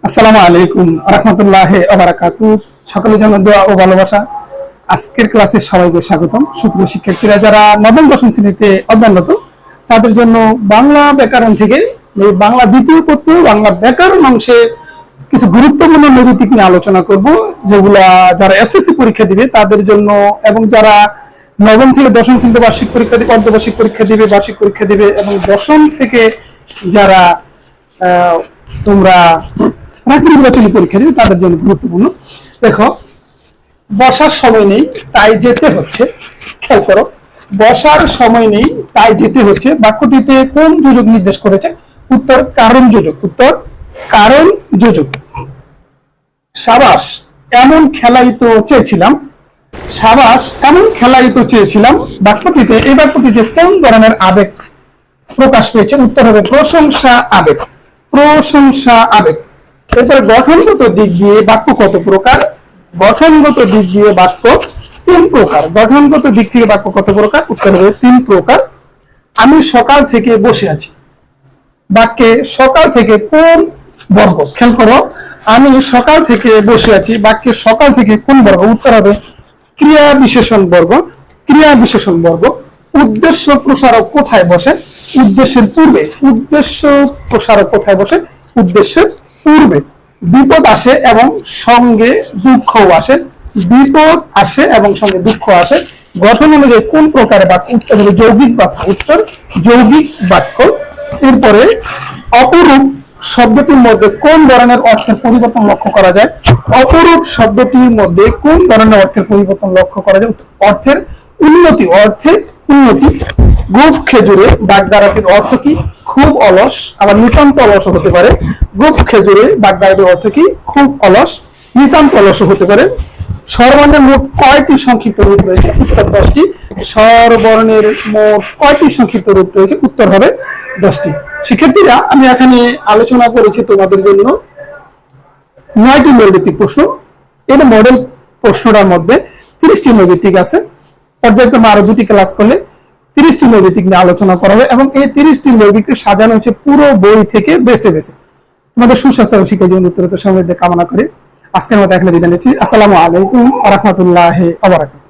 আসসালামু আলাইকুম রাহমাতুল্লাহি ওয়া বারাকাতুহু। সকলের জন্য দোয়া ও ভালোবাসা। আজকের ক্লাসে সবাইকে স্বাগতম। সুপ্রিয় শিক্ষার্থীরা যারা নবম দশম শ্রেণীতে অধ্যয়নরত তাদের জন্য বাংলা ব্যাকরণ থেকে বাংলা দ্বিতীয় পত্র বাংলা ব্যাকরণ অংশে কিছু গুরুত্বপূর্ণ নৈতিক নিয়ে আলোচনা করব, যেগুলা যারা এসএসসি পরীক্ষা দিবে তাদের জন্য এবং যারা নবম থেকে দশম শ্রেণীতে বার্ষিক পরীক্ষা দিবে, অর্ধবার্ষিক পরীক্ষা দিবে, বার্ষিক পরীক্ষা দিবে এবং দশম থেকে যারা তোমরা নির্বাচনী পরীক্ষা দিবে তাদের জন্য গুরুত্বপূর্ণ। দেখো, বসার সময় নেই তাই যেতে হচ্ছে। খেয়াল করো, বসার সময় নেই তাই যেতে হচ্ছে বাক্যটিতে কোন যোজক নির্দেশ করেছে? উত্তর কারণ যোজক। উত্তর কারণ যোজক। সাবাস এমন খেলাই তো চেয়েছিলাম। সাবাস এমন খেলাই তো চেয়েছিলাম বাক্যটিতে, এই বাক্যটিতে কোন ধরনের আবেগ প্রকাশ পেয়েছে? উত্তর হবে প্রশংসা আবেগ। প্রশংসা আবেগ। এরপরে গঠনগত দিক দিয়ে বাক্য কত প্রকার? গঠনগত দিক দিয়ে বাক্য তিন প্রকার। গঠনগত দিক থেকে বাক্য কত প্রকার? উত্তর হবে তিন প্রকার। আমি সকাল থেকে বসে আছি। বাক্যে সকাল থেকে কোন বর্গ? খেয়াল করো, আমি সকাল থেকে বসে আছি বাক্যে সকাল থেকে কোন বর্গ? উত্তর হবে ক্রিয়া বিশেষণ বর্গ। ক্রিয়া বিশেষণ বর্গ। উদ্দেশ্য প্রসারক কোথায় বসে? উদ্দেশ্যের পূর্বে। উদ্দেশ্য প্রসারক কোথায় বসে? উদ্দেশ্যের পূর্বে। বিপদ আসে এবং সঙ্গে দুঃখ আসে। বিপদ আসে এবং সঙ্গে দুঃখ আসে। গঠন অনুযায়ী কোন প্রকারের বাক্য? উত্তর হবে যৌগিক বাক্য। উত্তর যৌগিক বাক্য। এরপরে অপরূপ শব্দটির মধ্যে কোন ধরনের অর্থের পরিবর্তন লক্ষ্য করা যায়? অপরূপ শব্দটির মধ্যে কোন ধরনের অর্থের পরিবর্তন লক্ষ্য করা যায়? অর্থের উন্নতি। অর্থের উন্নতি। গোঁফ খেজুরে বাগধারাটির অর্থ কি? খুব অলস, আবার নিতান্ত অলস হতে পারে। গোঁফ খেজুরে বাগধারাটির অর্থ কি? খুব অলস, নিতান্ত অলস হতে পারে। স্বরবর্ণের মোট কয়টি সংক্ষিপ্ত রূপ রয়েছে? উত্তর 10টি। স্বরবর্ণের মোট কয়টি সংক্ষিপ্ত রূপ রয়েছে? উত্তর হবে 10টি। শিক্ষার্থীরা, আমি এখানে আলোচনা করেছি তোমাদের জন্য 9টি নৈর্ব্যক্তিক প্রশ্ন। এই মডেল প্রশ্নটার মধ্যে 30টি নৈর্ব্যক্তিক আছে। পর্যায়ক্রমে আরো 2টি ক্লাস করলে 30টি নৈর্ব্যক্তিক নিয়ে আলোচনা করা হবে এবং এই 30টি নৈর্ব্যক্তিক সাজানো হচ্ছে পুরো বই থেকে বেছে বেছে। তোমাদের সুস্বাস্থ্য এবং শিক্ষা জীবন উত্তরোত্তর সমৃদ্ধি কামনা করে আজকের মতো এখানে বিদায় নিচ্ছি। আসসালামু আলাইকুম ওয়া রাহমাতুল্লাহি ওয়া বারাকাতুহু।